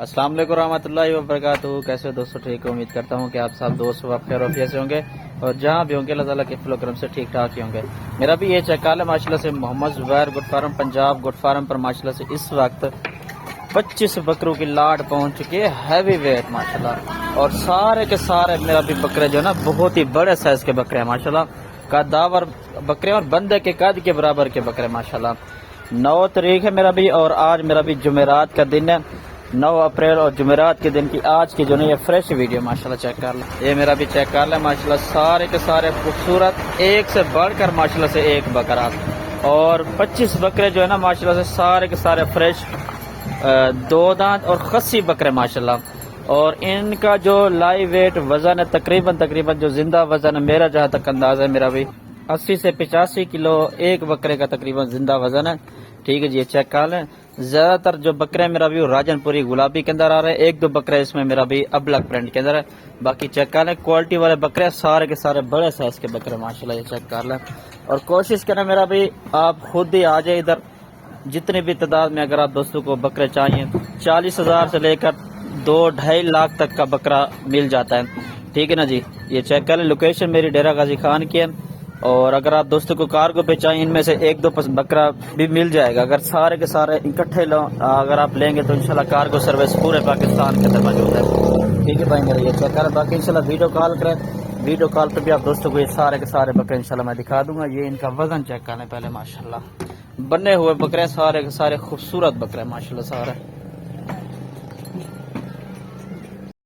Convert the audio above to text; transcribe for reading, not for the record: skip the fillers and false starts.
السلام علیکم ورحمۃ اللہ وبرکاتہ. کیسے ہو دوستو؟ ٹھیک ہے، امید کرتا ہوں کہ آپ سب دوست و خیر وفیت سے ہوں گے اور جہاں بھی ہوں گے اللہ تعالیٰ کے فضل و کرم سے ٹھیک ٹھاک ہی ہوں گے. میرا بھی یہ چیک ہے ماشاء اللہ سے Muhammad Zubair good farm Punjab good farm پر ماشاء اللہ سے اس وقت 25 بکروں کی لاٹ پہنچ چکی ہے، ہیوی ویٹ ماشاء اللہ. اور سارے کے سارے میرا بھی بکرے جو ہے نا بہت ہی بڑے سائز کے بکرے ہیں ماشاء اللہ. قداور بکرے اور بندے کے قد کے برابر کے بکرے ماشاء اللہ. 9 تاریخ ہے میرا بھی، اور آج میرا بھی جمعرات کا دن ہے، 9 اپریل اور جمعرات کے دن کی آج کی جو ہے یہ فریش ویڈیو ماشاءاللہ چیک کر لیں. یہ میرا بھی چیک کر لیں ماشاءاللہ، سارے کے سارے خوبصورت، ایک سے بڑھ کر ماشاءاللہ سے ایک بکرا. اور 25 بکرے جو ہے نا ماشاءاللہ سے سارے کے سارے فریش 2 دانت اور خصی بکرے ماشاءاللہ. اور ان کا جو لائیو ویٹ وزن ہے تقریباً جو زندہ وزن ہے میرا جہاں تک اندازہ ہے میرا بھی 80 سے 85 کلو ایک بکرے کا تقریباً زندہ وزن ہے. ٹھیک ہے جی، یہ چیک کر لیں. زیادہ تر جو بکرے میرا بھی راجن پوری گلابی کے اندر آ رہے ہیں، 1-2 بکرے اس میں میرا بھی ابلک پرنٹ کے اندر ہے. باقی چیک کر لیں، کوالٹی والے بکرے سارے کے سارے بڑے سائز کے بکرے ماشاءاللہ، یہ چیک کر لیں. اور کوشش کریں میرا بھی آپ خود ہی آ جائے ادھر، جتنی بھی تعداد میں اگر آپ دوستوں کو بکرے چاہیے 40,000 سے لے کر 2-2.5 لاکھ تک کا بکرا مل جاتا ہے. ٹھیک ہے نا جی، یہ چیک کر لیں. لوکیشن میری ڈیرہ غازی خان کی ہے. اور اگر آپ دوستوں کو کارگو پہ چاہیں ان میں سے 1-2 بکرا بھی مل جائے گا. اگر سارے کے سارے اکٹھے اگر آپ لیں گے تو انشاءاللہ کارگو سروس پورے پاکستان کے اندر موجود ہے. ٹھیک ہے بھائی میرا، یہ چیک کریں. باقی انشاءاللہ ویڈیو کال کریں، ویڈیو کال پہ بھی آپ دوستوں کو یہ سارے کے سارے بکرے انشاءاللہ میں دکھا دوں گا. یہ ان کا وزن چیک کریں پہلے ماشاءاللہ. بنے ہوئے بکرے سارے کے سارے خوبصورت بکرے ماشاءاللہ سارے.